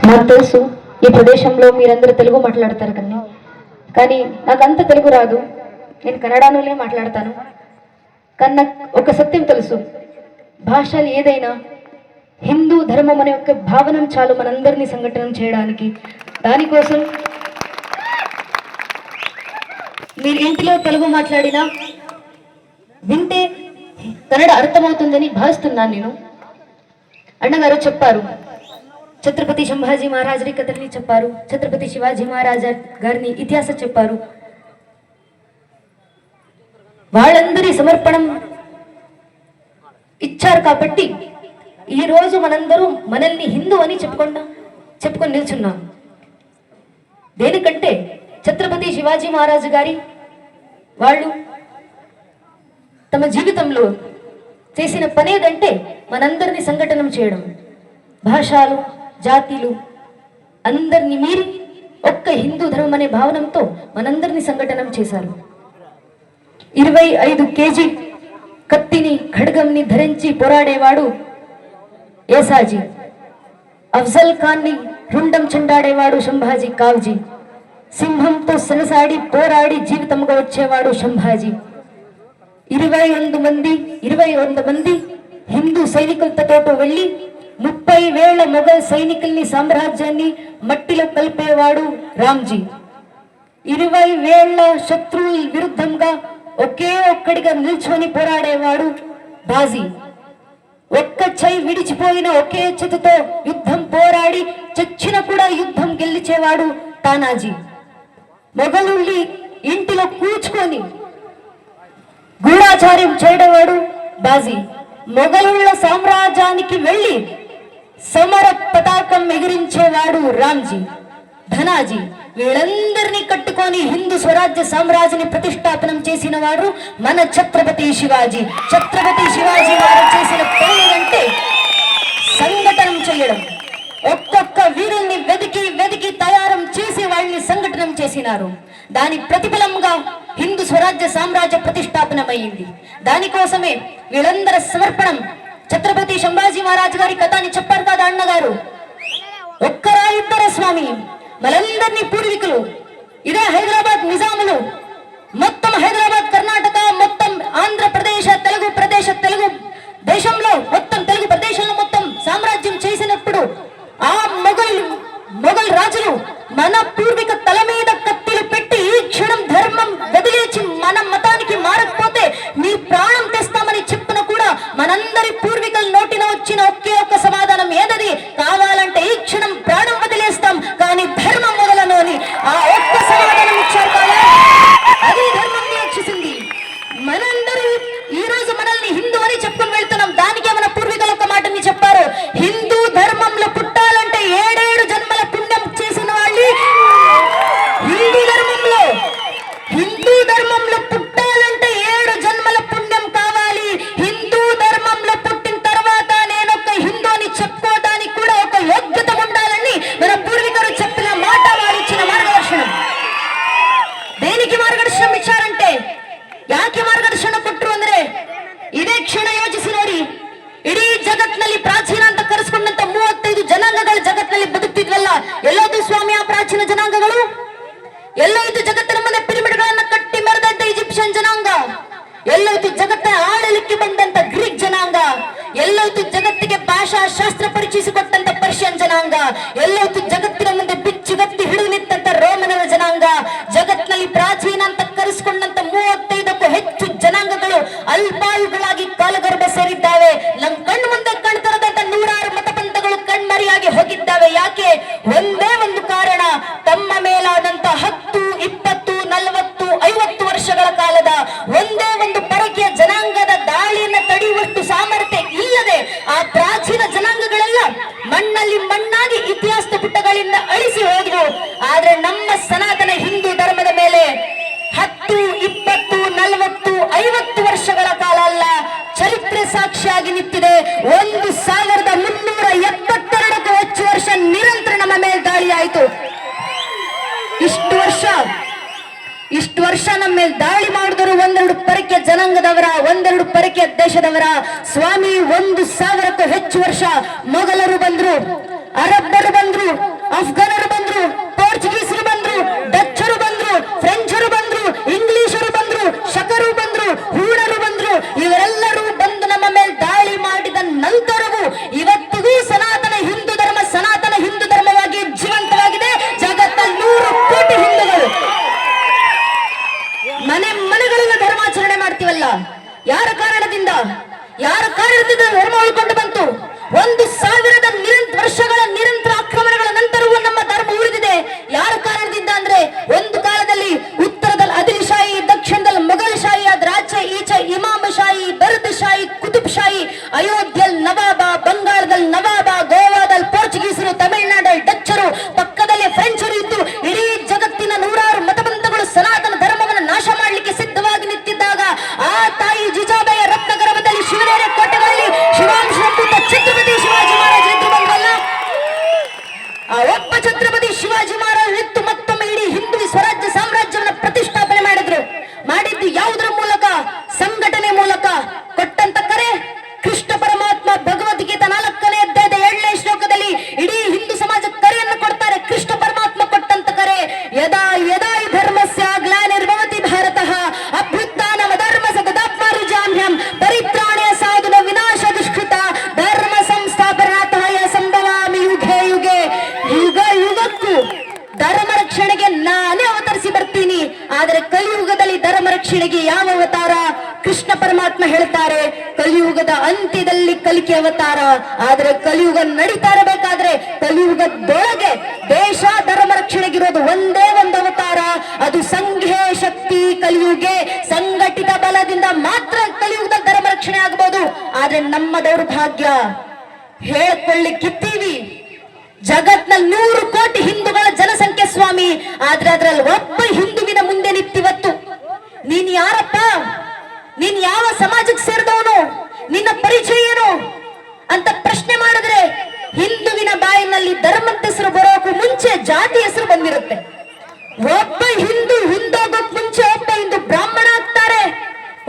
నాకు తెలుసు ఈ ప్రదేశంలో మీరందరూ తెలుగు మాట్లాడతారు కానీ నాకు అంత తెలుగు రాదు. నేను కన్నడలోనే మాట్లాడతాను. కానీ నాకు ఒక సత్యం తెలుసు, భాషలు ఏదైనా హిందూ ధర్మం అనే ఒక భావన చాలు మనందరినీ సంఘటన చేయడానికి. దానికోసం మీరు ఇంటిలో తెలుగు మాట్లాడినా వింటే కన్నడ అర్థమవుతుందని భావిస్తున్నాను నేను. అన్నగారు చెప్పారు, ఛత్రపతి సంభాజీ మహారాజుని కథని చెప్పారు, ఛత్రపతి శివాజీ మహారాజా గారిని ఇతిహాసం చెప్పారు. వాళ్ళందరి సమర్పణం ఇచ్చారు కాబట్టి ఈ రోజు మనందరూ మనల్ని హిందూ అని చెప్పుకొని నిల్చున్నాం. దేనికంటే ఛత్రపతి శివాజీ మహారాజు గారి వాళ్ళు తమ జీవితంలో చేసిన పనేదంటే మనందరినీ సంఘటన చేయడం. భాషలు జాతిలు అందరినీ మీరి ఒక్క హిందూ ధర్మం అనే భావనంతో మనందరినీ సంఘటన చేశారు. 25 కేజీ కత్తిని ఖడ్గంని ధరించి పోరాడేవాడు ఏసాజీ. అఫ్జల్ ఖాన్ ని రుండం చెండాడేవాడు సంభాజీ కావ్జీ. సింహంతో సనసాడి పోరాడి జీవితంగా వచ్చేవాడు సంభాజీ. 21 మంది హిందూ సైనికులతో వెళ్ళి 30,000 మొఘల్ సైనికుల్ని సామ్రాజ్యాన్ని మట్టిలో కలిపేవాడు రామ్జీ. 20,000 శత్రువుల విరుద్ధంగా ఒకే ఒక్కడిగా నిల్చొని పోరాడేవాడు బాజీ. ఒక్క చెయ్యి విడిచిపోయిన ఒకే చేతితో యుద్ధం పోరాడి చచ్చిన కూడా యుద్ధం గెలిచేవాడు తానాజీ. మొఘలుల్ని ఇంటిలో కూర్చుకొని గూఢాచార్యం చేయడవాడు బాజీ. మొఘలుళ్ళ సామ్రాజ్యానికి వెళ్ళి సమర పతాకం ఎగిరించేవాడు రామ్జీ. ధనాజీ. వీళ్ళందరినీ కట్టుకొని హిందూ స్వరాజ్య సామ్రాజ్యాన్ని ప్రతిష్టాపనం చేసిన వారు మన ఛత్రపతి శివాజీ. ఛత్రపతి శివాజీ వారు చేసిన పని అంటే సంఘటన చేయడం. ఒక్కొక్క వీరుల్ని వెతికి తయారు చేసి వాళ్ళని సంఘటన చేసినారు. దాని ప్రతిఫలంగా హిందూ స్వరాజ్య సామ్రాజ్య ప్రతిష్టాపనమైంది. దానికోసమే వీళ్ళందరి సమర్పణం. ఛత్రపతి సంభాజీ మహారాజు గారి కథ అని చెప్పారు కదా అన్నగారు. ఒక్కరా ఇద్దర స్వామి, మనందరినీ పూర్వీకులు. ఇదే హైదరాబాద్ నిజాములు మొత్తం హైదరాబాద్ కర్ణాటక మొత్తం ఆంధ్రప్రదేశ్ తెలుగు దేశంలో మొత్తం తెలుగు ప్రదేశంలో మొత్తం సామ్రాజ్యం చేసినప్పుడు ఆ మొఘల్ రాజులు మన పూర్వీక తల మీద కత్తిలు పెట్టి ఈ క్షణం ధర్మం వదిలేచి మన మతానికి మారకపోతే నీ ప్రాణం తెస్తామని చెప్పిన కూడా మనందరి పూర్వీకుల నోటిన వచ్చిన ఒకే ఒక్క సమాధానం ఏదది, కావాలంటే ఈ క్షణం ప్రాణం వదిలేస్తాం కానీ ధర్మం మొదలను అని ఆ ఒక్క సమాధానం ఇచ్చారు కదా, అది ధర్మం రక్షించింది. మనందరూ ఈ రోజు మనల్ని హిందూ అని చెప్పుకొని వెళ్తున్నాం. దానికే మన పూర్వీకులు ఒక మాటని చెప్పారు, హిందూ ధర్మంలో పుట్టాలంటే 7 జన్మల పుణ్యం చేసిన వాళ్ళు. హిందూ ధర్మంలో పుట్టాలంటే 7 జన్మల పుణ్యం కావాలి. హిందూ ధర్మంలో పుట్టిన తర్వాత నేను ఒక హిందూ అని చెప్పుకోవడానికి కూడా ఒక యోగ్యత ఉండాలని మన పూర్వీకులు చెప్పిన మాట, వారు ఇచ్చిన మార్గదర్శనం. దేనికి మార్గదర్శనం ఇచ్చారంటే ಯಾಕೆ ಮಾರ್ಗದರ್ಶನ ಕೊಟ್ಟರು ಅಂದ್ರೆ ಇದೇ ಕ್ಷಣ ಯೋಚಿಸಿ ನೋಡಿ. ಇಡೀ ಜಗತ್ನಲ್ಲಿ ಪ್ರಾಚೀನ ಅಂತ ಕರೆಸ್ಕೊಂಡಂತ 35 ಜನಾಂಗಗಳು ಜಗತ್ನಲ್ಲಿ ಬದುಕ್ತಿದ್ವಲ್ಲ, ಎಲ್ಲೋದು ಸ್ವಾಮಿ ಆ ಪ್ರಾಚೀನ ಜನಾಂಗಗಳು? ಎಲ್ಲೋಯ್ತು ಜಗತ್ತಿನ ಮುಂದೆ ಪಿರಮಿಡ್ಗಳನ್ನ ಕಟ್ಟಿ ಮೆರೆದಂತ ಈಜಿಪ್ಷಿಯನ್ ಜನಾಂಗ? ಎಲ್ಲೋಯ್ತು ಜಗತ್ತಿನ ಆಡಲಿಕ್ಕೆ ಬಂದಂತ ಗ್ರೀಕ್ ಜನಾಂಗ? ಎಲ್ಲೋಯ್ತು ಜಗತ್ತಿಗೆ ಭಾಷಾ ಶಾಸ್ತ್ರ ಪರಿಚಯಿಸಿಕೊಟ್ಟಂತ ಪರ್ಷಿಯನ್ ಜನಾಂಗ? ಎಲ್ಲೋಯ್ತು ಜಗತ್ತಿನ ಮುಂದೆ ಬಿಚ್ಚುಗತ್ತಿ ಹಿಡಿದು ನಿಂತಂತ ರೋಮನರ ಜನಾಂಗ? ಜಗತ್ನಲ್ಲಿ ಪ್ರಾಚೀನ ಅಂತ ಕರೆಸ್ಕೊಂಡಂತ 35ಕ್ಕೂ ಹೆಚ್ಚು ಜನಾಂಗಗಳು ಅಲ್ಪಾಯುಗಳಾಗಿ ಕಾಲಗರ್ಭ ಸೇರಿದ್ದಾವೆ. ನಮ್ ಕಣ್ಣು ಮುಂದೆ ಕಾಣ್ತಿರದಂತ 100 ಮತಪಂಥಗಳು ಕಣ್ಮರಿಯಾಗಿ ಹೋಗಿದ್ದಾವೆ. ಯಾಕೆ? ಒಂದೇ ಒಂದು ಕಾರಣ, ತಮ್ಮ ಮೇಲಾದಂತ 10, 20, 40, 50 ವರ್ಷಗಳ ಕಾಲದ ಒಂದೇ ಒಂದು ಪರಕೀಯ ಜನಾಂಗದ ದಾಳಿಯನ್ನು ತಡೆಯುವಷ್ಟು ಸಾಮರ್ಥ್ಯ ಇಲ್ಲದೆ ಆ ಪ್ರಾಚೀನ ಜನಾಂಗಗಳೆಲ್ಲ ಮಣ್ಣಲ್ಲಿ ಮಣ್ಣಾಗಿ ಇತಿಹಾಸದ ಪುಟಗಳಿಂದ ಅಳಿಸಿ ಹೋದವು. ಆದ್ರೆ ನಮ್ಮ ಸನಾತನ ಹಿಂದೂ ಧರ್ಮದ ಮೇಲೆ 10, 20, 40, 50 ವರ್ಷಗಳ ಕಾಲ ಅಲ್ಲ, ಚರಿತ್ರೆ ಸಾಕ್ಷಿಯಾಗಿ ನಿಂತಿದೆ. 1372ಕ್ಕೂ ಹೆಚ್ಚು ವರ್ಷ ನಿರಂತರ ನಮ್ಮ ಮೇಲೆ ದಾಳಿ ಆಯಿತು. ಇಷ್ಟು ವರ್ಷ ನಮ್ಮ ಮೇಲೆ ದಾಳಿ ಮಾಡಿದ್ರು 1-2 ಪರಕೀಯ ಜನಾಂಗದವರ, 1-2 ಪರಕೀಯ ದೇಶದವರ ಸ್ವಾಮಿ. 1000ಕ್ಕೂ ಹೆಚ್ಚು ವರ್ಷ ಮೊಘಲರು ಬಂದ್ರು, ಅರಬ್ಬರು ಬಂದ್ರು, ಅಫ್ಘಾನರು ಬಂದ್ರು, ಪೋರ್ಚುಗೀಸರು ಬಂದ್ರು, ಡಚ್ಚರು ಬಂದ್ರು, ಫ್ರೆಂಚರು ಬಂದ್ರು, ಇಂಗ್ಲಿಷರು ಬಂದ್ರು, ಶಕರು ಬಂದ್ರು, ಹೂಣರು ಬಂದ್ರು. ಇವರೆಲ್ಲರೂ ಬಂದು ನಮ್ಮ ಮೇಲೆ ದಾಳಿ ಮಾಡಿದ ನಂತರವೂ ಇವತ್ತಿಗೂ ಸನಾತನ ಹಿಂದೂ ಧರ್ಮವಾಗಿ ಜೀವಂತವಾಗಿದೆ. ಜಗತ್ತಲ್ಲಿ 100 ಕೋಟಿ ಹಿಂದೂಗಳು ಮನೆಗಳೆಲ್ಲ ಧರ್ಮಾಚರಣೆ ಮಾಡ್ತೀವಲ್ಲ, ಯಾರ ಕಾರಣದಿಂದ ಧರ್ಮ ಉಳ್ಕೊಂಡು ಬಂತು? 1000 ವರ್ಷಗಳ ನಿರಂತರ ಆಕ್ರಮಣಗಳ ನಂತರವೂ ನಮ್ಮ ಧರ್ಮ ಉಳಿದಿದೆ. ಯಾರ ಕಾರಣದಿಂದ ಅಂದ್ರೆ, ಒಂದು ಕಾಲದಲ್ಲಿ ಉತ್ತರದಲ್ಲಿ ಆದಿಲ್ಶಾಹಿ, ದಕ್ಷಿಣದಲ್ಲಿ ಮೊಘಲ್ ಶಾಹಿ, ಅದ್ರ ಆಚೆ ಈಚೆ ಇಮಾಮ ಶಾಹಿ, ದರ್ದ್ ಶಾಹಿ, ಕುತುಬ್ ಶಾಹಿ, ಅಯೋಧ್ಯೆಯಲ್ಲಿ ನವಾಬ, ಬಂಗಾಳದಲ್ಲಿ ನವಾಬ, ಗೋವಾದಲ್ಲಿ ಪೋರ್ಚುಗೀಸರು, ತಮಿಳುನಾಡಲ್ಲಿ ಡಚ್ಚರು, ಪಕ್ಕದಲ್ಲಿ ಫ್ರೆಂಚರು ಇದ್ದು ಇಡೀ ಜಗತ್ತಿನ 100 ಮತಪಂಥಗಳು ಸನಾತನ ಧರ್ಮವನ್ನು ನಾಶ ಮಾಡಲಿಕ್ಕೆ ಸಿದ್ಧವಾಗಿ ನಿಂತಿದ್ದಾಗ ಆ ತಾಯಿ ಜಿಜಾಬಾಯಿಯ ರತ್ನಗರ್ಭದಲ್ಲಿ ಶಿವನೇರಿ ಕೋಟೆಗಳಲ್ಲಿ ಶಿವಾಂಶ ಛತ್ರಪತಿ ಶಿವಾಜಿ ಮಹಾರಾಜ ನಿಂತು ಬಂದ್ರಲ್ಲ, ಆ ಒಬ್ಬ ಛತ್ರಪತಿ ಶಿವಾಜಿ ಮಹಾರಾಜ ನಿಂತು ಮತ್ತೊಮ್ಮೆ ಇಡೀ ಹಿಂದೂ ಸ್ವರಾಜ್ಯ ಸಾಮ್ರಾಜ್ಯವನ್ನು ಪ್ರತಿಷ್ಠಾಪನೆ ಮಾಡಿದ್ದು ಯಾವುದರ ಮೂಲಕ? ಸಂಘಟನೆ ಮೂಲಕ. ಕೊಟ್ಟಂತ ಕರೆ ಕೃಷ್ಣ ಪರಮಾತ್ಮ ಭಗವದ್ಗೀತಾ 4ನೇ ಅಧ್ಯಾಯದ 7ನೇ ಶ್ಲೋಕದಲ್ಲಿ ಇಡೀ ಹಿಂದೂ ಸಮಾಜ ಕರೆಯನ್ನು ಕೊಡ್ತಾರೆ. ಕೃಷ್ಣ ಪರಮಾತ್ಮ ಕೊಟ್ಟಂತ ಕರೆ, ಯದಾ ಯದಾ ಧರ್ಮಸ್ಯ ಗ್ಲಾನಿರ್ಭವತಿ ಭಾರತಃ ಅಭ್ಯುತ್ಥಾನಂ ಧರ್ಮಸ್ಯ ತದಾತ್ಮಾನುಜಾಮ್ಯಹಂ ಪರಿತ್ರಾಣಾಯ ಸಾಧುನ ವಿನಾಶ ದುಷ್ಕೃತ ಧರ್ಮ ಸಂಸ್ಥಾಪನಾರ್ಥಾಯ ಸಂಭವಾಮಿ ಯುಗೇ ಯುಗೇ. ಯುಗಕ್ಕೂ ಧರ್ಮ ರಕ್ಷಣೆಗೆ ನಾನೇ ಅವತರಿಸಿ ಬರ್ತೀನಿ. ಆದರೆ ಕಲಿಯುಗದಲ್ಲಿ ಧರ್ಮ ರಕ್ಷಣೆಗೆ ಯಾವ ಅವತಾರ? ಕೃಷ್ಣ ಪರಮಾತ್ಮ ಹೇಳ್ತಾರೆ, ಕಲಿಯುಗದ ಅಂತ್ಯದಲ್ಲಿ ಕಲಿಕೆ ಅವತಾರ. ಆದರೆ ಕಲಿಯುಗ ನಡೀತಾ ಇರಬೇಕಾದ್ರೆ ಕಲಿಯುಗದೊಳಗೆ ದೇಶ ಧರ್ಮ ರಕ್ಷಣೆಗಿರೋದು ಒಂದೇ ಒಂದು ಅವತಾರ, ಅದು ಸಂಘೇ ಶಕ್ತಿ ಕಲಿಯುಗೆ. ಸಂಘಟಿತ ಬಲದಿಂದ ಮಾತ್ರ ಕಲಿಯುಗದ ಧರ್ಮ ರಕ್ಷಣೆ ಆಗಬಹುದು. ಆದ್ರೆ ನಮ್ಮ ದೌರ್ಭಾಗ್ಯ, ಹೇಳ್ಕೊಳ್ಳಿಕ್ಕಿದ್ದೀವಿ ಜಗತ್ನಲ್ಲಿ 100 ಕೋಟಿ ಹಿಂದೂಗಳ ಜನಸಂಖ್ಯೆ ಸ್ವಾಮಿ, ಆದ್ರೆ ಅದ್ರಲ್ಲಿ ಒಬ್ಬ ಹಿಂದುವಿನ ಮುಂದೆ ನಿಂತಿವತ್ತು ನೀನ್ ಯಾರಪ್ಪ, ನೀನ್ ಯಾವ ಸಮಾಜಕ್ಕೆ ಸೇರಿದವನು, ನಿನ್ನ ಪರಿಚಯ ಏನು ಅಂತ ಪ್ರಶ್ನೆ ಮಾಡಿದ್ರೆ ಹಿಂದುವಿನ ಬಾಯಿನಲ್ಲಿ ಧರ್ಮದ ಹೆಸರು ಬರೋಕು ಮುಂಚೆ ಜಾತಿ ಹೆಸರು ಬಂದಿರುತ್ತೆ. ಒಬ್ಬ ಹಿಂದೋಗೋಕ್ ಮುಂಚೆ ಒಬ್ಬ ಹಿಂದೂ ಬ್ರಾಹ್ಮಣ ಆಗ್ತಾರೆ,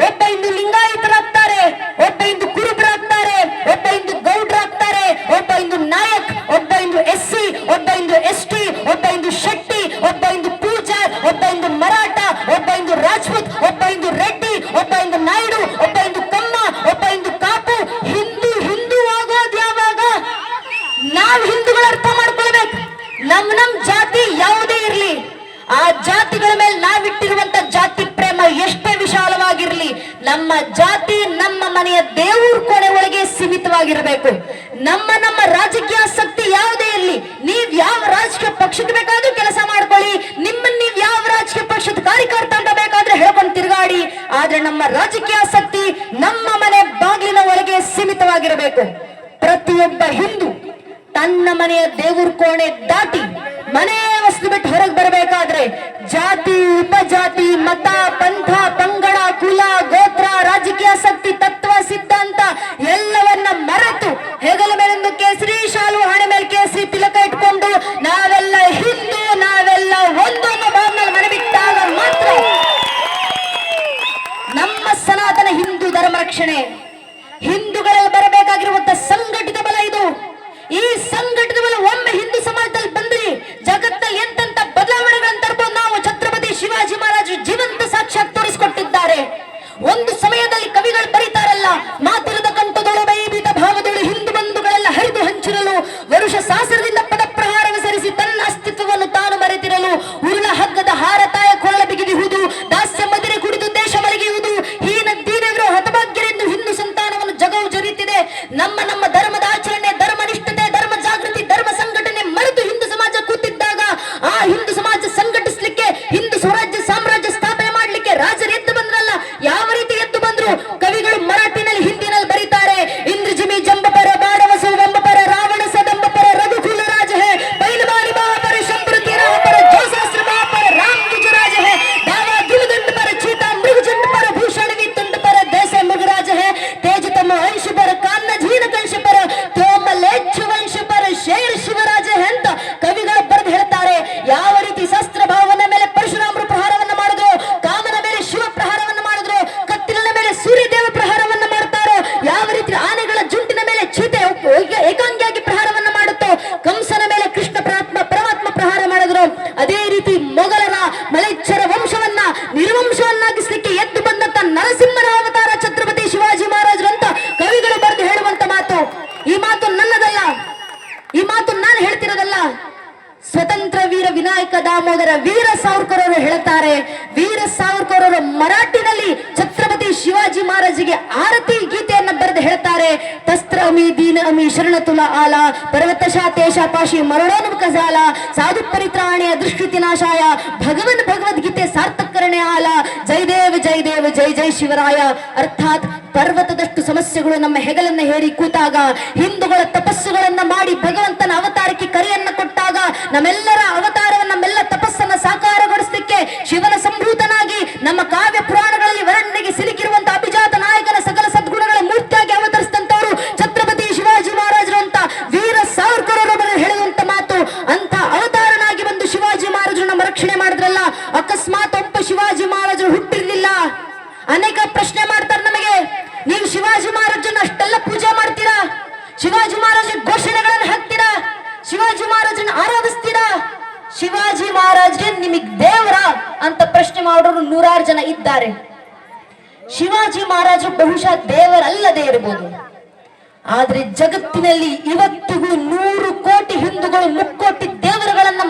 ಒಬ್ಬ ಹಿಂದೂ ಲಿಂಗಾಯತರಾಗ್ತಾರೆ, ಒಬ್ಬ ಹಿಂದೂ ಕುರುಬರಾಗ್ತಾರೆ, ಒಬ್ಬ ಹಿಂದೂ ಗೌಡ್ರಾಗ್ತಾರೆ, ಒಬ್ಬ ಹಿಂದೂ ನಾಯಕ್, ಒಬ್ಬ ಹಿಂದೂ SC, ಒಬ್ಬ ಹಿಂದೂ ST, ಒಬ್ಬ ಹಿಂದೂ ಶೆಟ್ಟಿ, ಒಬ್ಬ ಹಿಂದೂ ಪೂಜಾರ್, ಒಬ್ಬ ಹಿಂದೂ ಮರಾಠ, ಒಬ್ಬ ಹಿಂದೂ ರಾಜ್ಪೂತ್, ಒಬ್ಬ ಹಿಂದೂ ರೆಡ್ಡಿ, ಒಬ್ಬ ಹಿಂದೂ ನಾಯ್ಡು, ಒಬ್ಬ ಹಿಂದೂ ಕಮ್ಮ, ಒಬ್ಬ ಹಿಂದೂ ಕಾಪು. ಹಿಂದೂ ಆಗೋದು ಯಾವಾಗ? ನಾವು ಹಿಂದೂಗಳ ಅರ್ಥ ಮಾಡ್ಕೊಳ್ಬೇಕು. ನಮ್ ಜಾತಿ ಯಾವುದೇ ಇರ್ಲಿ, ಆ ಜಾತಿಗಳ ಮೇಲೆ ನಾವಿಟ್ಟಿರುವಂತ ಜಾತಿ ಪ್ರೇಮ ಎಷ್ಟೇ ವಿಶಾಲವಾಗಿರ್ಲಿ, ನಮ್ಮ ಜಾತಿ ನಮ್ಮ ಮನೆಯ ದೇವ್ರ ಕೋಣೆ ಒಳಗೆ ಸೀಮಿತವಾಗಿರಬೇಕು. ನಮ್ಮ ರಾಜಕೀಯ ಆಸಕ್ತಿ ಯಾವುದೇ ಇರಲಿ, ನೀವ್ ಯಾವ ರಾಜಕೀಯ ಪಕ್ಷಕ್ಕೆ ಬೇಕಾದ್ರೂ ಕೆಲಸ ಮಾಡ್ಕೊಳ್ಳಿ, ನಿಮ್ಮನ್ನ ನೀವ್ ಯಾವ ರಾಜಕೀಯ ಪಕ್ಷದ ಕಾರ್ಯಕರ್ತ ಅಂತ ಬೇಕಾದ್ರೆ ಹೇಳ್ಕೊಂಡು ತಿರುಗಾಡಿ. ಆದ್ರೆ ನಮ್ಮ ರಾಜಕೀಯ ಆಸಕ್ತಿ ನಮ್ಮ ಮನೆ ಬಾಗಿಲಿನ ಒಳಗೆ ಸೀಮಿತವಾಗಿರಬೇಕು. ಪ್ರತಿಯೊಬ್ಬ ಹಿಂದೂ ತನ್ನ ಮನೆಯ ದೇವ್ರ ಕೋಣೆ ದಾಟಿ ಮನೆ ವಸ್ತು ಬಿಟ್ಟು ಹೊರಗೆ ಬರಬೇಕಾದ್ರೆ ಜಾತಿ, ಉಪಜಾತಿ, ಮತ, ಪಂಥ, ಪಂಗಡ, ಕುಲ, ಗೋತ್ರ, ರಾಜಕೀಯ ಆಸಕ್ತಿ, ತತ್ವ, ಸಿದ್ಧಾಂತ ಎಲ್ಲವನ್ನ ಮರೆತು ಹೆಗಲ ಮೇಲೊಂದು ಕೇಸರಿ ಶಾಲು, ಹಣೆ ಮೇಲೆ ಕೇಸರಿ ತಿಲಕ ಇಟ್ಕೊಂಡು ನಾವೆಲ್ಲ ಹಿಂದೂ, ನಾವೆಲ್ಲ ಒಂದೊಂದು ಭಾವನಲ್ಲಿ ಮನೆ ಬಿಟ್ಟಾಗ ಮಾತ್ರ ನಮ್ಮ ಸನಾತನ ಹಿಂದೂ ಧರ್ಮ ರಕ್ಷಣೆ. ಹಿಂದೂಗಳಲ್ಲಿ ಬರಬೇಕಾಗಿರುವಂತ ಸಂಘಟಿತ ಬಲ ಇದು. ಈ ಸಂಘಟಿತ ಬಲ ಒಮ್ಮೆ ಹಿಂದೂ ಸಮಾಜದಲ್ಲಿ ಬಂದ್ರಿ ಜಗತ್ತಲ್ಲಿ ಎಂತೆಂತ ಬದಲಾವಣೆಗಳನ್ನು ತರಬಹುದು. ನಾವು ಛತ್ರಪತಿ ಶಿವಾಜಿ ಮಹಾರಾಜರು ಜೀವಂತ ಸಾಕ್ಷಾತ್ ತೋರಿಸಿಕೊಟ್ಟಿದ್ದಾರೆ. ಒಂದು ಸಮಯದಲ್ಲಿ ಕವಿಗಳು ಬರೀತಾರಲ್ಲ, ಮಾತಿರದ ಕಂಠದೊಳು ಬೈಬಿದ ಭಾವದೊಳು ಹಿಂದೂ ಬಂಧುಗಳೆಲ್ಲ ಹರಿದು ಹಂಚಿರಲು ವರುಷ ಸಹಸ್ರದಿಂದ ಹೇಳ್ತಿರೋದಲ್ಲ. ಸ್ವತಂತ್ರ ವೀರ ವಿನಾಯಕ ದಾಮೋದರ ವೀರ ಸಾವರ್ಕರ್ ಅವರು ಹೇಳ್ತಾರೆ. ವೀರ ಸಾವರ್ಕರ್ ಅವರು ಮರಾಠಿನಲ್ಲಿ ಛತ್ರಪತಿ ಶಿವಾಜಿ ಮಹಾರಾಜಿಗೆ ಆರತಿ ಗೀತೆಯನ್ನ ಬರೆದು ಹೇಳ್ತಾರೆ. ತಸ್ತ್ರ ಅಮಿ ದೀನ ಅಮಿ ಶರಣ ತುಲ ಆಲ ಪರ್ವತಶಾ ತೇಷ ಪಾಶಿ ಮರಣೋನ್ಮುಖ ಜಾಲ ಸಾಧು ಪರಿತ್ರಾಣೆಯ ದುಷ್ಕೃತಿ ನಾಶಾಯ ಭಗವನ್ ಭಗವದ್ಗೀತೆ ಸಾರ್ಥಕರಣೆ ಆಲ ಜೈ ದೇವ್ ಜೈ ದೇವ್ ಜೈ ಜೈ ಶಿವರಾಯ. ಅರ್ಥಾತ್ ಪರ್ವತದಷ್ಟು ಸಮಸ್ಯೆಗಳು ನಮ್ಮ ಹೆಗಲನ್ನ ಹೇರಿ ಕೂತಾಗ, ಹಿಂದೂಗಳ ತಪಸ್ಸುಗಳನ್ನ ಮಾಡಿ ಭಗವಂತನ ಅವತಾರಕ್ಕೆ ಕರೆಯನ್ನ ಕೊಟ್ಟಾಗ, ನಮ್ಮೆಲ್ಲರ ಅವತಾರವನ್ನು ನಮ್ಮೆಲ್ಲ ತಪಸ್ಸನ್ನ ಸಾಕಾರಗೊಳಿಸಲಿಕ್ಕೆ ಶಿವನ ಸಂಭೂತನಾಗಿ ನಮ್ಮ ಕಾವ್ಯ ಪುರಾಣಗಳಲ್ಲಿ ವರ್ಣನೆಗೆ ಸಿಲುಕಿರುವಂತಹ ಅಭಿಜಾತ ನಾಯಕನ ಸಕಲ ಸದ್ಗುಣಗಳ ಮೂರ್ತಿಯಾಗಿ ಅವತರಿಸಿದಂತವರು ಛತ್ರಪತಿ ಶಿವಾಜಿ ಮಹಾರಾಜರು ಅಂತ ವೀರ ಸಾವರ್ಕರ್ ಅವರು ಹೇಳುವಂತ ಮಾತು. ಅಂತ ಅವತಾರನಾಗಿ ಬಂದು ಶಿವಾಜಿ ಮಹಾರಾಜರು ನಮ್ಮ ರಕ್ಷಣೆ ಮಾಡಿದ್ರಲ್ಲ. ಅಕಸ್ಮಾತ್ ಒಬ್ಬ ಶಿವಾಜಿ ಮಹಾರಾಜರು ಹುಟ್ಟಿರ್ಲಿಲ್ಲ. ಅನೇಕ ಪ್ರಶ್ನೆ ಮಾಡ್ತಾರೆ ನಮಗೆ, ನೀವು ಶಿವಾಜಿ ಮಹಾರಾಜನ ಅಷ್ಟೆಲ್ಲ ಪೂಜೆ ಮಾಡ್ತೀರಾ, ಶಿವಾಜಿ ಮಹಾರಾಜ ಘೋಷಣೆಗಳನ್ನು ಹಾಕ್ತೀರಾ, ಶಿವಾಜಿ ಮಹಾರಾಜನ ಆರಾಧಿಸ್ತೀರಾ, ಶಿವಾಜಿ ಮಹಾರಾಜ್ಗೆ ನಿಮಗ್ ದೇವರ ಅಂತ ಪ್ರಶ್ನೆ ಮಾಡೋರು ನೂರಾರು ಜನ ಇದ್ದಾರೆ. ಶಿವಾಜಿ ಮಹಾರಾಜರು ಬಹುಶಃ ದೇವರಲ್ಲದೆ ಇರಬಹುದು, ಆದ್ರೆ ಜಗತ್ತಿನಲ್ಲಿ ಇವತ್ತಿಗೂ 100 ಕೋಟಿ ಹಿಂದೂಗಳು ಮುಕ್ಕೋಟಿ ದೇವರುಗಳನ್ನ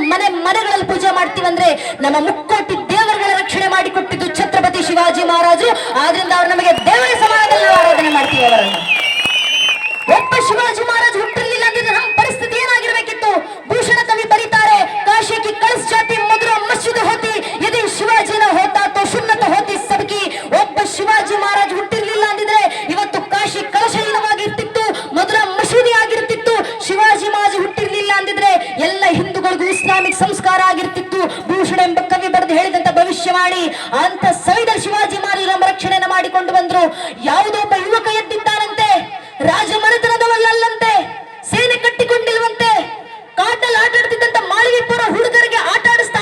ಮನೆಗಳಲ್ಲಿ ಪೂಜೆ ಮಾಡ್ತೀವಂದ್ರೆ ನಮ್ಮ ಮುಕ್ಕೋಟಿ ದೇವರುಗಳ ರಕ್ಷಣೆ ಮಾಡಿಕೊಟ್ಟಿದ್ದು ಛತ್ರಪತಿ ಶಿವಾಜಿ ಮಹಾರಾಜರು. ಆದ್ರಿಂದ ಅವ್ರು ನಮಗೆ ದೇವರ ಸಮಾನದಲ್ಲಿ ನಾವು ಆರಾಧನೆ ಮಾಡ್ತೀವಿ ಅವರನ್ನು. ಒಬ್ಬ ಶಿವಾಜಿ ಮಹಾರಾಜ್ ಹುಟ್ಟಿರ್ಲಿಲ್ಲ ಅಂದಿದ್ರೆ ನಮ್ಮ ಪರಿಸ್ಥಿತಿ ಏನಾಗಿರ್ಬೇಕಿತ್ತು? ಭೂಷಣ ಕವಿ ಬರೀತಾರೆ, ಕಾಶಿ ಕಳಸ್ ಜಾತಿ ಮಧುರ ಮಸ್ಜಿದ್ ಹೋತಿ ಯದಿ ಶಿವಾಜಿನ ಹೋತಾ ತೋ ಸುನ್ನತ ಹೋತಿ ಸಬ್ಕಿ. ಒಬ್ಬ ಶಿವಾಜಿ ಮಹಾರಾಜ್ ಹುಟ್ಟಿರ್ಲಿಲ್ಲ ಅಂದಿದ್ರೆ ಇವತ್ತು ಕಾಶಿ ಕಲಶಹೀನವಾಗಿರ್ತಿತ್ತು, ಮಧುರ ಮಸೀದಿ ಆಗಿರ್ತಿತ್ತು. ಶಿವಾಜಿ ಮಹಾರಾಜ್ ಹುಟ್ಟಿರ್ಲಿಲ್ಲ ಅಂದಿದ್ರೆ ಎಲ್ಲ ಹಿಂದೂಗಳಿಗೂ ಇಸ್ಲಾಮಿಕ್ ಸಂಸ್ಕಾರ ಆಗಿರ್ತಿತ್ತು. ಭೂಷಣ ಎಂಬ ಕವಿ ಬರೆದು ಹೇಳಿದಂತ ಭವಿಷ್ಯವಾಣಿ ಅಂತ ಸವಿದ ಶಿವಾಜಿ ಮಹಾರಾಜರ ರಕ್ಷಣೆಯನ್ನು ಮಾಡಿಕೊಂಡು ಬಂದ್ರು. ಯಾವುದೋ ಒಬ್ಬ ಯುವಕ ಎದ್ದಿದ್ದಾನಂತೆ, ರಾಜಮನೆತನದವಲ್ಲಂತೆ, ಸೇನೆ ಕಟ್ಟಿಕೊಂಡಿಲ್ವಂತೆ, ಕಾಟಲ್ಲಿ ಆಟಾಡ್ತಿದ್ದಂತ ಮಾಳವಿಪುರ ಹುಡುಗರಿಗೆ ಆಟ ಆಡಿಸ್ತಾ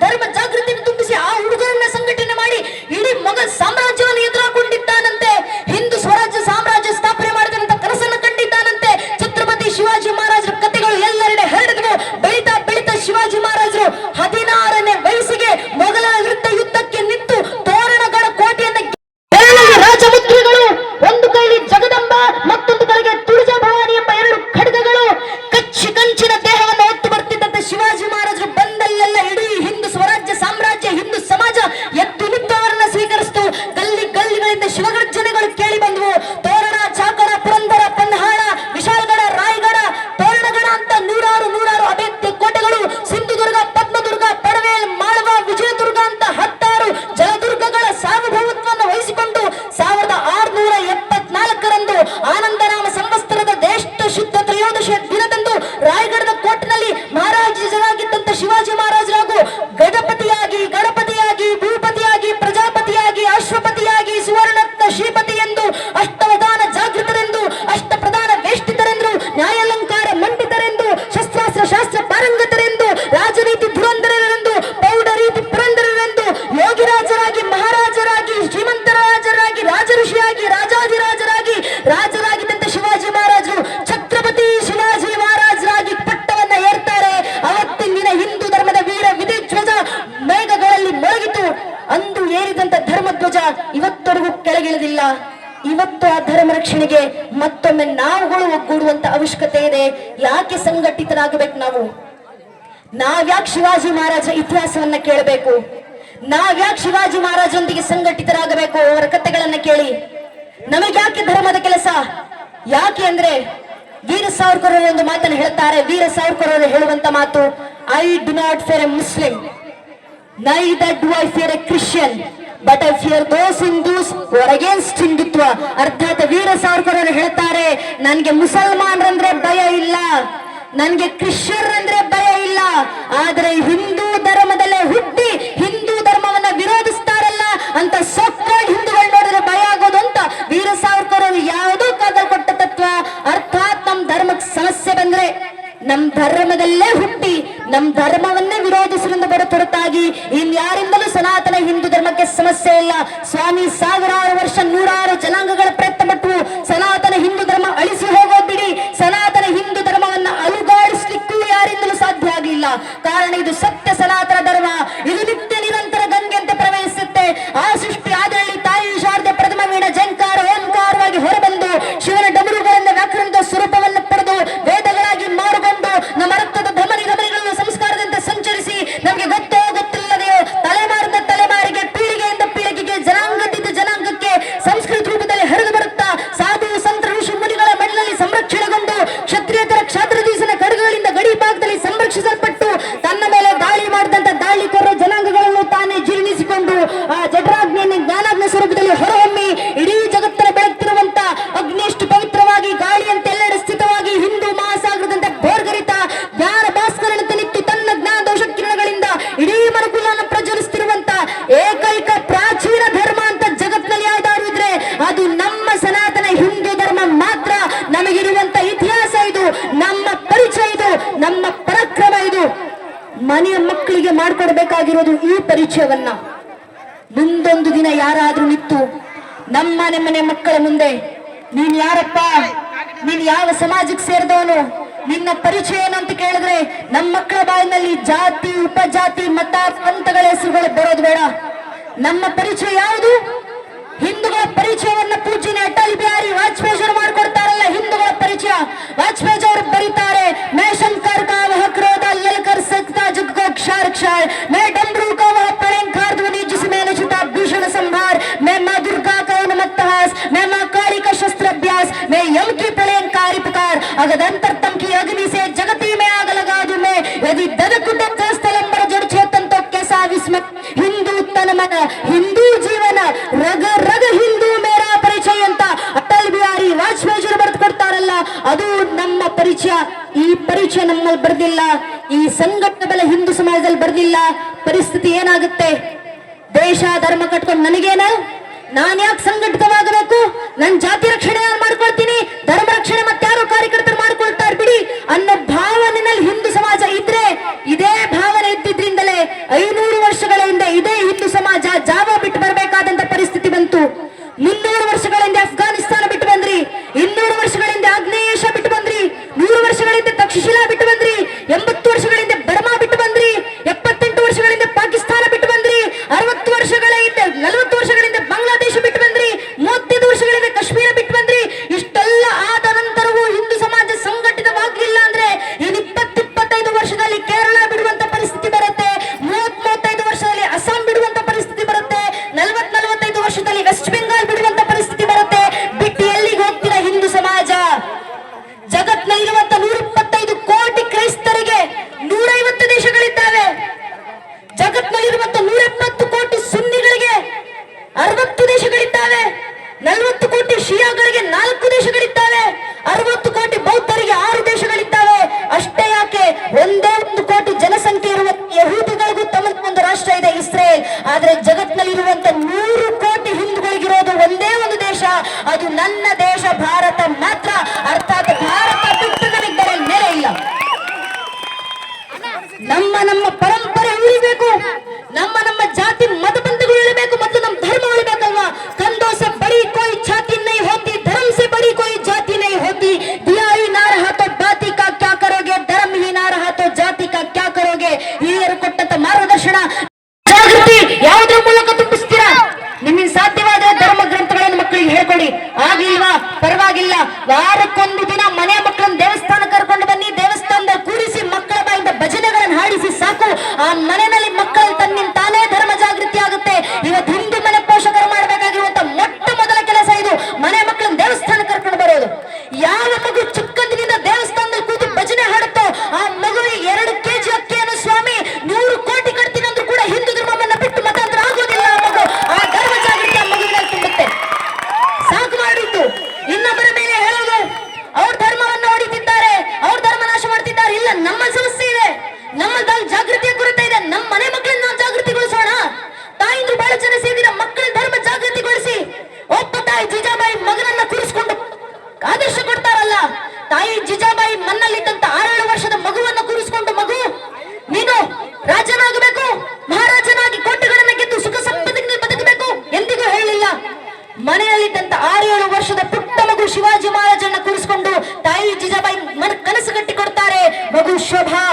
ಧರ್ಮ ಜಾಗೃತಿಯನ್ನು ತುಂಬಿಸಿ ಆ ಹುಡುಗರನ್ನ ಸಂಘಟನೆ ಮಾಡಿ ಇಡೀ ಮೊಘಲ್ ಸಾಮ್ರಾಜ್ಯವನ್ನು ಎದುರಾಕೊಂಡಿದ್ದಾನಂತೆ. ಹಿಂದೂ ಸ್ವರಾಜ್ಯ ಸಾಮ್ರಾಜ್ಯ ಸ್ಥಾಪನೆ ಮಾಡಿದಂತ ಕನಸನ್ನು ಕಂಡಿದ್ದಾನಂತೆ. ಛತ್ರಪತಿ ಶಿವಾಜಿ ಮಹಾರಾಜರ ಕಥೆಗಳು ಎಲ್ಲರೆಡೆ ಹರಡಿದವು. ಬೆಳೀತಾ ಬೆಳೀತಾ ಶಿವಾಜಿ ಮಹಾರಾಜರು 16ನೇ ವಯಸ್ಸಿಗೆ ಮೊಘಲರ ವಿರುದ್ಧ ಯುದ್ಧಕ್ಕೆ ನಿಂತು ತೋರಣಗಳ ಕೋಟೆಯನ್ನು ರಾಜಮುದ್ರೆಗಳು, ಒಂದು ಕೈಲಿ ಜಗದಂಬ, ಮತ್ತೊಂದು ಕೈಗೆ ತುಳಜ ಭವಾನಿ ಎಂಬ 2 ಖಡ್ಗಗಳು, ಕಂಚಿನ ದೇಹವನ್ನು ಹೊತ್ತು ಬರ್ತಿದ್ದಂತೆ ಶಿವಾಜಿ ಮಹಾರಾಜರು ಬಂದಲ್ಲೆಲ್ಲ ಇಡೀ ಹಿಂದೂ ಸ್ವರಾಜ್ಯ ಸಾಮ್ರಾಜ್ಯ ಹಿಂದೂ ಸಮಾಜ ಎದ್ದು ನಿಂತು ಅವರನ್ನ ಸ್ವೀಕರಿಸಿತು. ಗಲ್ಲಿಗಳಿಂದ ಶಿವಗರ್ಜನೆಗಳು ಕೇಳಿ ಬಂದವು. ತೋರಣ, ಚಾಕರ, ಪುರಂದರ, ಪನ್ಹಾಳ, ವಿಶಾಲಗಡ, ರಾಯಗಡ, ತೋರಣಗಡ ಅಂತ ನೂರಾರು ಅಭೇದ್ಯ ಕೋಟೆಗಳು, ಸಿಂಧುದುರ್ಗ, ಪದ್ಮದುರ್ಗ, ಪಡವೇಲ್, ಮಾಳವ, ವಿಜಯದುರ್ಗ ಅಂತ 16 ಜಲದುರ್ಗಗಳ ಸಾರ್ವಭೌಮತ್ವವನ್ನು ವಹಿಸಿಕೊಂಡು 1674ರಂದು ಆನಂದರಾಮ ಸಂವತ್ಸರದ ಜ್ಯೇಷ್ಠ ಶುದ್ಧ ತ್ರಯೋದಶಿಯ ದಿನದಂದು ರಾಯಗಢದ ಕೋಟೆನಲ್ಲಿ ಮಹಾರಾಜರಾಗಿದ್ದಂತ ಶಿವಾಜಿ ಮಹಾರಾಜರಾಗೂ ಗಣಪತಿಯಾಗಿ ಭೂಪತಿಯಾಗಿ ಪ್ರಜಾಪತಿಯಾಗಿ ಅಶ್ವಪತಿಯಾಗಿ ಸುವರ್ಣತ್ನ ಶ್ರೀಪತಿ ಎಂದು ಅಷ್ಟವಧಾನ ಜಾಗೃತರೆಂದು ಅಷ್ಟಪ್ರಧಾನ ವೇಷ್ಟಿತರೆಂದು ನ್ಯಾಯಾಲಂಕಾರ ಮಂಡಿತರೆಂದು ಶಸ್ತ್ರಾಸ್ತ್ರ ಶಾಸ್ತ್ರ ಪಾರಂಗತರೆಂದು ರಾಜನೀತಿ ಧುರಂಧರರೆಂದು ಪೌಢ ರೀತಿ ಪುರಂದರರೆಂದು ಯೋಗಿರಾಜರಾಗಿ ಮಹಾರಾಜರಾಗಿ ಶ್ರೀಮಂತರಾಜರಾಗಿ ರಾಜಋಷಿಯಾಗಿ ರಾಜರಾಗಿದ್ದಂತ ಶಿವಾಜಿ ಮಹಾರಾಜರು ಛತ್ರಪತಿ ಶಿವಾಜಿ ಮಹಾರಾಜರಾಗಿ ಪಟ್ಟವನ್ನ ಏರ್ತಾರೆ. ಅವತ್ತಿನ ದಿನ ಹಿಂದೂ ಧರ್ಮದ ವೀರ ವಿಧಿಧ್ವಜ ಮೇಘಗಳಲ್ಲಿ ಮೊಳಗಿತು. ಅಂದು ಏರಿದಂತ ಧರ್ಮಧ್ವಜ ಇವತ್ತವರೆಗೂ ಕೆಳಗಿಳಿದಿಲ್ಲ. ಇವತ್ತು ಆ ಧರ್ಮ ರಕ್ಷಣೆಗೆ ಮತ್ತೊಮ್ಮೆ ನಾವುಗಳು ಒಗ್ಗೂಡುವಂತ ಅವಶ್ಯಕತೆ ಇದೆ. ಯಾಕೆ ಸಂಘಟಿತರಾಗಬೇಕು? ನಾವ್ಯಾಕೆ ಶಿವಾಜಿ ಮಹಾರಾಜ ಇತಿಹಾಸವನ್ನ ಕೇಳಬೇಕು? ನಾವ್ಯಾಕೆ ಶಿವಾಜಿ ಮಹಾರಾಜರೊಂದಿಗೆ ಸಂಘಟಿತರಾಗಬೇಕು? ಅವರ ಕಥೆಗಳನ್ನ ಕೇಳಿ. ನಮಗ್ಯಾಕೆ ಧರ್ಮದ ಕೆಲಸ? ಯಾಕೆ ಅಂದ್ರೆ ವೀರ ಸಾವರ್ಕರ್ ಅವರು ಒಂದು ಮಾತನ್ನು ಹೇಳ್ತಾರೆ. ವೀರ ಸಾವರ್ಕರ್ ಅವರು ಹೇಳುವಂತ ಮಾತು, I do not fear A Muslim, neither do I fear a Christian, but I fear those Hindus who are against Hindutva. ಅರ್ಥಾತ್ ವೀರ ಸಾವರ್ಕರ್ ಅವರು ಹೇಳ್ತಾರೆ, ನನ್ಗೆ ಮುಸಲ್ಮಾನರಂದ್ರೆ ಭಯ ಇಲ್ಲ, ನನ್ಗೆ ಕ್ರಿಶ್ಚಿಯನ್ರಂದ್ರೆ ಭಯ ಇಲ್ಲ, ಆದ್ರೆ ಹಿಂದೂ ಧರ್ಮದಲ್ಲೇ ಹುಟ್ಟಿ ಹಿಂದೂ ಧರ್ಮವನ್ನ ವಿರೋಧಿಸ್ತಾರಲ್ಲ ಅಂತ ಸೊಕ್ಕಾಗಿ ಹಿಂದೂಗಳು ನೋಡಿದ್ರೆ ಭಯ ಆಗೋದು ಅಂತ ವೀರ ಸಾವರ್ಕರ್ ಅವರು ಯಾವುದೋ ಕಾಲದಲ್ಲಿ ಕೊಟ್ಟ ತತ್ವ. ಅರ್ಥಾತ್ ನಮ್ ಧರ್ಮಕ್ಕೆ ಸಮಸ್ಯೆ ಬಂದ್ರೆ ನಮ್ ಧರ್ಮದಲ್ಲೇ ಹುಟ್ಟಿ ನಮ್ ಧರ್ಮವನ್ನೇ ವಿರೋಧಿಸುವುದರಿಂದ ಹೊರತಾಗಿ ಇನ್ಯಾರಿಂದಲೂ ಸನಾತನ ಹಿಂದೂ ಧರ್ಮಕ್ಕೆ ಸಮಸ್ಯೆ ಇಲ್ಲ. ಸ್ವಾಮಿ ಸಾವಿರಾರು ವರ್ಷ ನೂರಾರು ಜನಾಂಗಗಳ ಪ್ರಯತ್ನ ಪಟ್ಟು ಸನಾತನ ಹಿಂದೂ ಧರ್ಮ ಅಳಿಸಿ ಹೋಗೋದು ಬಿಡಿ, ಸನಾತನ ಹಿಂದೂ ಧರ್ಮವನ್ನ ಅಲುಗಾಡಿಸ್ಲಿಕ್ಕೂ ಯಾರಿಂದಲೂ ಸಾಧ್ಯ ಆಗಲಿಲ್ಲ. ಕಾರಣ ಇದು ಸತ್ಯ ಸನಾತನ ಧರ್ಮ. ಇದು ನಿತ್ಯ ನಿರಂತರ ಗಂಗೆಯಂತೆ ಪ್ರವಹಿಸುತ್ತೆ. ಆ ಸೃಷ್ಟಿ ಆದರಲ್ಲಿ ತಾಯಿ ಶಾರದೆ ಪ್ರಥಮ ವೀಣ ಜಂಕಾರ ಓಂಕಾರವಾಗಿ ಹೊರಬಂದು ಶಿವನ ಡಮರುಗಳಿಂದ ವ್ಯಾಕರಣದ ಸ್ವರೂಪವನ್ನು ಪಡೆದು ವೇದಗಳಾಗಿ ಮಾರುಕೊಂಡು ನಮ್ಮ ಇದು ಮನೆಯ ಮಕ್ಕಳಿಗೆ ಮಾಡಿಕೊಡ್ಬೇಕಾಗಿರೋದು ಈ ಪರಿಚಯವನ್ನ. ಮುಂದೊಂದು ದಿನ ಯಾರಾದ್ರೂ ನಿಂತು ನಮ್ಮ ಮನೆ ಮಕ್ಕಳ ಮುಂದೆ ನೀನ್ ಯಾರಪ್ಪ, ನೀನ್ ಯಾವ ಸಮಾಜಕ್ಕೆ ಸೇರಿದವನು, ನಿನ್ನ ಪರಿಚಯ ಏನು ಅಂತ ಕೇಳಿದ್ರೆ ನಮ್ಮ ಮಕ್ಕಳ ಬಾಯಿನಲ್ಲಿ ಜಾತಿ ಉಪಜಾತಿ ಮತ ಪಂಥಗಳ ಹೆಸರುಗಳು ಬರೋದು ಬೇಡ. ನಮ್ಮ ಪರಿಚಯ ಯಾವುದು? ಹಿಂದೂಗಳ ಪರಿಚಯವನ್ನ ಪೂಜ್ಯನ ಅಟಲ್ ಬಿಹಾರಿ ವಾಜಪೇಯಿ ಮಾಡ್ಕೊಡ್ತಾರಲ್ಲ, ಹಿಂದೂಗಳ ಪರಿಚಯ. ವಾಜಪೇಯಿ ಅವರು ಬರೀತಾರೆ, ಮೇ ಶಂಕರ್ ಕಾ ವಹ ಕ್ರೋಧ ಲಲ್ಕರ್ ಸಕ್ತಾ ಜಗ್ ಕೋ ಕ್ಷಾರ್ ಕ್ಷಾರ್, ಮೇ ಡಂಬ್ರೂ ಕಾ ವಹ ಪಳೆಂಕಾರ ಧ್ವನಿ जिसमें नचता भीषण संहार, मैं माँ दुर्गा का उन्मत्तहास, मैं माँ काली का शस्त्र अभ्यास, मैं यम की प्रलयंकारी पुकार, अगर अंतरतम की अग्नि से जगती में आग लगा दूं मैं, यदि ददकुट स्थलंबर जड़ चेतन तो कैसा विस्मय, हिंदू तन मन हिंदू जीवन रग रग ಹಿಂದೂ ಮೇರಾ ಪರಿಚಯ ಅಂತ ಅಟಲ್ ಬಿಹಾರಿ ವಾಜಪೇಯಿ ಬರೆದು ಕೊಡ್ತಾರಲ್ಲ, ಅದು ನಮ್ಮ ಪರಿಚಯ. ಈ ಪರಿಚಯ ನಮ್ಮಲ್ಲಿ ಬರ್ದಿಲ್ಲ, ಈ ಸಂಘಟನೆ ಬಲ ಹಿಂದೂ ಸಮಾಜದಲ್ಲಿ ಬರ್ದಿಲ್ಲ. ಪರಿಸ್ಥಿತಿ ಏನಾಗುತ್ತೆ? ದೇಶ ಧರ್ಮ ಕಟ್ಕೊಂಡು ನನಗೇನು, ನಾನು ಯಾಕೆ ಸಂಘಟಿತವಾಗಬೇಕು, ನನ್ನ ಜಾತಿ ರಕ್ಷಣೆ ನಾನು ಮಾಡ್ಕೊಳ್ತೀನಿ, ಧರ್ಮ ರಕ್ಷಣೆ ಮತ್ತಾರು ಕಾರ್ಯಕರ್ತರು ಮಾಡ್ಕೊಳ್ತಾರೆ ಬಿಡಿ ಅನ್ನೋ ಭಾವನೆಯಲ್ಲಿ ಹಿಂದೂ ಸಮಾಜ ಇದ್ರೆ, ಇದೇ ಭಾವನೆ ಇದ್ದಿದ್ರಿಂದಲೇ 500 ವರ್ಷಗಳ ಹಿಂದೆ ಇದೇ ಹಿಂದೂ ಸಮಾಜ ಜಾವ ಬಿಟ್ಟು ಬರಬೇಕಾದಂತ ಪರಿಸ್ಥಿತಿ ಬಂತು. 300 ವರ್ಷಗಳಿಂದ ಅಫ್ಘಾನಿಸ್ತಾನ ಬಿಟ್ಟು ಬಂದ್ರಿ, 200 ವರ್ಷಗಳಿಂದ ಆಗ್ನೇಯ ಏಷ್ಯಾ ಬಿಟ್ಟು ಬಂದ್ರಿ, 100 ವರ್ಷಗಳಿಂದ ತಕ್ಷಶಿಲಾ ಬಿಟ್ಟು ಬಂದ್ರಿ, 80 ವರ್ಷಗಳಿಂದ ಬರ್ಮಾ ಬಿಟ್ಟು ಬಂದ್ರಿ, 78 ವರ್ಷಗಳಿಂದ ಪಾಕಿಸ್ತಾನ ಬಿಟ್ಟು ಬಂದ್ರಿ, 60 ವರ್ಷಗಳಿಂದ 40 ವರ್ಷಗಳಿಂದ ಬಾಂಗ್ಲಾದೇಶ ಬಿಟ್ಟು ಬಂದ್ರಿ, 35 ವರ್ಷಗಳಿಂದ ಕಾಶ್ಮೀರ ಬಿಟ್ಟು ಬಂದ್ರಿ. ಇಷ್ಟೆಲ್ಲ ಆದ ನಂತರವೂ ಹಿಂದೂ ಸಮಾಜ ಸಂಘಟಿತವಾಗಿಲ್ಲ ಅಂದ್ರೆ ಇನ್ನು 20-25 ವರ್ಷದಲ್ಲಿ ಕೇರಳ ಬಿಡುವಂತ ಪರಿಸ್ಥಿತಿ ಬರುತ್ತೆ, 30-35 ವರ್ಷದಲ್ಲಿ ಅಸ್ಸಾಂ ಬಿಡುವಂತ ಪರಿಸ್ಥಿತಿ ಬರುತ್ತೆ, 40-45 ವರ್ಷದಲ್ಲಿ ವೆಸ್ಟ್ ಬೆಂಗಾಲ್ ಬಿಡುವಂತ ಪರಿಸ್ಥಿತಿ ಬರುತ್ತೆ. ಬಿಟ್ಟು ಎಲ್ಲಿಗೆ ಹೋಗ್ತೀರಾ ಹಿಂದೂ ಸಮಾಜ? ಜಗತ್ನಲ್ಲಿರುವಂತ 125 ಕೋಟಿ ಕ್ರೈಸ್ತರಿಗೆ 150 ದೇಶಗಳಿದ್ದಾವೆ. ಜಗತ್ನಲ್ಲಿರುವಂತ 170 ಕೋಟಿ ಸುನ್ನಿಗಳಿಗೆ 60 ದೇಶಗಳಿದ್ದಾವೆ. 40 ಕೋಟಿ ಶಿಯಾಗಳಿಗೆ 4 ದೇಶಗಳಿದ್ದಾವೆ. 60 ಕೋಟಿ ಬೌದ್ಧರಿಗೆ 6 ದೇಶಗಳಿದ್ದಾವೆ. ಅಷ್ಟೇ ಯಾಕೆ, ಒಂದೇ 1 ಕೋಟಿ ಜನಸಂಖ್ಯೆ ಇರುವ ಯಹೂದಿಗಳಿಗೂ ತಮ್ಮದೊಂದು ರಾಷ್ಟ್ರ ಇದೆ, ಇಸ್ರೇಲ್. ಆದ್ರೆ ಜಗತ್ನಲ್ಲಿರುವಂತ 100 ಕೋಟಿ ಹಿಂದೂಗಳಿಗಿರೋದು ಒಂದೇ ಒಂದು ದೇಶ, ಅದು ನನ್ನ ದೇಶ ಭಾರತ ಮಾತ್ರ. ಅರ್ಥಾತ್ ಭಾರತ ಬಿಟ್ಟು ನನಗೆ ಬೇರೆ ನೆಲೆ ಇಲ್ಲ. ನಮ್ಮ ಪರಂಪರೆ ಉಳಿಬೇಕು, ನಮ್ಮ ಜಾತಿ ಮತ ಬಂಧುಗಳು ಉಳಿಬೇಕು, ಮತ್ತು ನಮ್ಮ ಧರ್ಮ ಉಳಿಬೇಕಲ್ವಾ? ಕಂದೋ से बड़ी कोई छाती नहीं होती, धर्म से बड़ी कोई जाति नहीं होती, दिया ही ना रहा तो बाती का क्या करोगे, धर्म ही ना रहा तो जाति का क्या करोगे. ಹಿರಿಯರು ಕೊಟ್ಟಂತ ಮಾರ್ಗದರ್ಶನ ಜಾಗೃತಿ ಯಾವುದರ ಮೂಲಕ ತುಂಬಿಸ್ತೀರಾ? ನಿಮಗೆ ಸಾಧ್ಯವಾದ ಧರ್ಮ ಗ್ರಂಥಗಳನ್ನು ಮಕ್ಕಳಿಗೆ ಹೇಳ್ಕೊಡಿ. ಆಗ್ಲಿಲ್ವಾ ಪರವಾಗಿಲ್ಲ, ವಾರಕ್ಕೊಂದು ದಿನ ಮನೆ ಮಕ್ಕಳನ್ನ ದೇವಸ್ಥಾನ ಕರ್ಕೊಂಡು ಬನ್ನಿ, ದೇವಸ್ಥಾನದಲ್ಲಿ ಕೂರಿಸಿ ಮಕ್ಕಳ ಬಾಯಿಂದ ಭಜನೆಗಳನ್ನು ಹಾಡಿಸಿ ಸಾಕು. ಆ ಮನೆಯಲ್ಲಿ ಮಕ್ಕಳು ತನ್ನಿಂದ ತಾನೇ ಧರ್ಮ ಜಾಗೃತಿ ಆಗುತ್ತೆ. ಇವತ್ತು ಹಿಂದೂ ಮನೆ ಪೋಷಕರು ಮಾಡಬೇಕಾಗಿರುವಂತ ಮೊಟ್ಟ ಮೊದಲ ಕೆಲಸ ಇದು, ಮನೆ ಮಕ್ಕಳನ್ನ ದೇವಸ್ಥಾನ ಕರ್ಕೊಂಡು ಬರೋದು. ಯಾವ ಮಗು ಚಿಕ್ಕಂದಿನಿಂದ ದೇವಸ್ಥಾನದಲ್ಲಿ ಕೂತು ಭಜನೆ ಹಾಡುತ್ತೋ ಆ ಮಗುವಿಗೆ 2 ಕೆಜಿ ಅಕ್ಕಿಯನ್ನು ಸ್ವಾಮಿ 100 ಕೋಟಿ ಕಟ್ತೀನಿ ಅಂದ್ರೂ ಕೂಡ ಹಿಂದೂ ಧರ್ಮವನ್ನ ಬಿಟ್ಟು ಮತಾಂತರ ಆಗೋದಿಲ್ಲ. ಆ ಮಗು ಆ ಧರ್ಮ ಜಾಗೃತಿ ಆ ಮಗುವಿನಲ್ಲಿ ತುಂಬುತ್ತೆ. ಸಾಕು ಮಾಡಿದ್ದು. ಇನ್ನೊಬ್ಬರ ಮೇಲೆ ಹೇಳೋದು ಅವ್ರ ಧರ್ಮವನ್ನು ಹೊಡಿತಿದ್ದಾರೆ, ಅವ್ರ ಧರ್ಮ ನಾಶ ಮಾಡ್ತಿದ್ದಾರೆ. ಇಲ್ಲ, ನಮ್ಮ ಸಮಸ್ಯೆ ಇದೆ, ನಮ್ಮಲ್ಲಿ ಜಾಗೃತಿಯ ಕೊರತೆ ಇದೆ. ನಮ್ಮ ಮನೆ ಮಕ್ಕಳನ್ನ ನಾವು ಜಾಗೃತಿಗೊಳಿಸೋಣ. ತಾಯಿಂದ್ರು ಬಹಳ ಜನ ಸೇರಿದ ಮಕ್ಕಳ ಧರ್ಮ ಜಾಗೃತಿಗೊಳಿಸಿ. ಒಬ್ಬ ತಾಯಿ ಜಿಜಾಬಾಯಿ ಮಗನನ್ನ ಕೂರಿಸಿಕೊಂಡು ಆದರ್ಶ ಕೊಡ್ತಾರಲ್ಲ, ತಾಯಿ ಜಿಜಾಬಾಯಿ ಮನ್ನಲ್ಲಿದ್ದಂತ 6 ವರ್ಷದ ಮಗುವನ್ನ ಕೂರಿಸಿಕೊಂಡು, ಮಗು ನೀನು ರಾಜನಾಗಬೇಕು, ಮಹಾರಾಜನಾಗಿ ಕೋಟೆಗಳನ್ನ ಗೆದ್ದು ಸುಖ ಸಂಪತ್ತಿನಿಂದ ಬದುಕಬೇಕು ಎಂದಿಗೂ ಹೇಳಿಲ್ಲ. ಮನೆಯಲ್ಲಿದ್ದಂತ 6-7 ವರ್ಷದ ಪುಟ್ಟ ಮಗು ಶಿವಾಜಿ ಮಹಾರಾಜನ್ನ ಕೂರಿಸಿಕೊಂಡು ತಾಯಿ ಜಿಜಾಬಾಯಿ ಕನಸು ಕಟ್ಟಿಕೊಡ್ತಾರೆ. ಮಗು ಶೋಭಾ,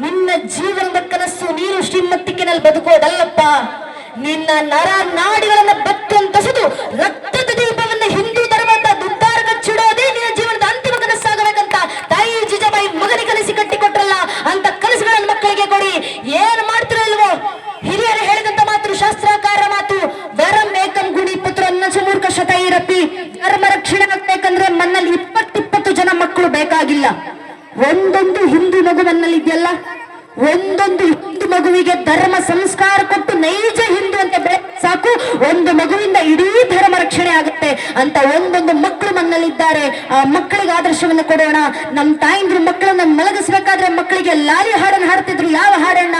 ನಿನ್ನ ಜೀವನದ ಕನಸು ನೀನು ಶ್ರೀಮಂತಿಕೆನಲ್ಲಿ ಬದುಕೋದಲ್ಲಪ್ಪ, ನಿನ್ನ ನರ ನಾಡಿಗಳನ್ನ ಬತ್ತೊಂತಸದು ರಕ್ತದ ದೀಪವನ್ನ ಹಿಂದೂ ಧರ್ಮದ ಉದ್ಧಾರ ಕಚ್ಚಿಡೋದೇ ನಿನ್ನ ಜೀವನದ ಅಂತಿಮ ಕನಸಾಗಬೇಕಂತ ತಾಯಿ ಜಿಜಾಬಾಯಿ ಮಗನಿಗೆ ಕನಸಿ ಕಟ್ಟಿಕೊಟ್ರಲ್ಲ, ಅಂತ ಕನಸುಗಳನ್ನು ಮಕ್ಕಳಿಗೆ ಕೊಡಿ. ಏನ್ ಮಾಡ್ತಿರಲ್ವೋ, ಹಿರಿಯರು ಹೇಳಿದಂತ ಮಾತು ಶಾಸ್ತ್ರಕಾರ ಮಾತು, ವರಂ ಏಕಂ ಗುಣಿ ಪುತ್ರ ಅನ್ನಚಮೂರ್ಖ ಶತೈರಪಿ. ಧರ್ಮ ರಕ್ಷಣೆ ಆಗ್ಬೇಕಂದ್ರೆ ಮನ್ನಲ್ಲಿ 20 ಜನ ಮಕ್ಕಳು ಬೇಕಾಗಿಲ್ಲ. ಒಂದೊಂದು ಹಿಂದೂ ಮಗು ನನ್ನಲ್ಲಿದೆಯಲ್ಲ, ಒಂದೊಂದು ಹಿಂದೂ ಮಗುವಿಗೆ ಧರ್ಮ ಸಂಸ್ಕಾರ ಕೊಟ್ಟು ನೈಜ ಹಿಂದೂ ಅಂತ ಬೆಳೆ ಸಾಕು, ಒಂದು ಮಗುವಿಂದ ಇಡೀ ಧರ್ಮ ರಕ್ಷಣೆ ಆಗುತ್ತೆ ಅಂತ ಒಂದೊಂದು ಮಕ್ಕಳು ನನ್ನಲ್ಲಿದ್ದಾರೆ. ಆ ಮಕ್ಕಳಿಗೆ ಆದರ್ಶವನ್ನು ಕೊಡೋಣ. ನಮ್ಮ ತಾಯಿಂದ್ರು ಮಕ್ಕಳನ್ನ ಮಲಗಿಸ್ಬೇಕಾದ್ರೆ ಮಕ್ಕಳಿಗೆ ಲಾಲಿ ಹಾಡನ್ನು ಹಾಡ್ತಿದ್ರು. ಯಾವ ಹಾಡನ್ನ?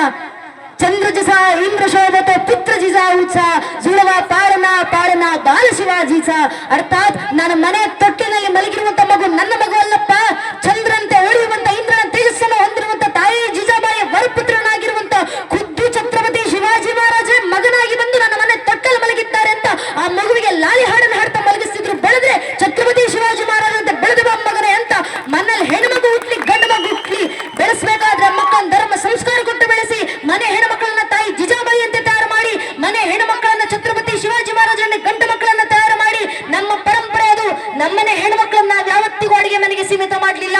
ಚಂದ್ರ ಜಸ ಇಂದ್ರ ಶೋಭತ ಪುತ್ರ ಜಿಸ ಉತ್ಸ ಜುಳವ ಪಾಲನ ಪಾಲನ ಬಾಲ ಶಿವಾಜಿಸ. ಅರ್ಥಾತ್ ನನ್ನ ಮನೆ ತೊಟ್ಟಿನಲ್ಲಿ ಮಲಗಿರುವಂತ ಮಗು ನನ್ನ ಮಗು ಅಲ್ಲಪ್ಪ, ಚಂದ್ರಂತೆ ಹೊಳೆಯುವಂತ ಇಂದ್ರನ ತೇಜಸ್ಸನ್ನು ಹೊಂದಿರುವಂತ ತಾಯಿ ಸಂಸ್ಕಾರ ಕೊಟ್ಟು ಬೆಳೆಸಿ ಮನೆ ಹೆಣ್ಮಕ್ಳನ್ನ ತಾಯಿ ಜಿಜಾಬಾಯಿ ಅಂತ ತಯಾರು ಮಾಡಿ, ಮನೆ ಹೆಣ್ಮಕ್ಳನ್ನ ಛತ್ರಪತಿ ಶಿವಾಜಿ ಮಹಾರಾಜನ ಗಂಡು ಮಕ್ಕಳನ್ನ ತಯಾರು ಮಾಡಿ, ನಮ್ಮ ಪರಂಪರೆ ಅದು. ನಮ್ಮನೆ ಹೆಣ್ಮಕ್ಳನ್ನ ಯಾವತ್ತಿಗೂ ಅಡಿಗೆ ಮನೆಗೆ ಸೀಮಿತ ಮಾಡಲಿಲ್ಲ.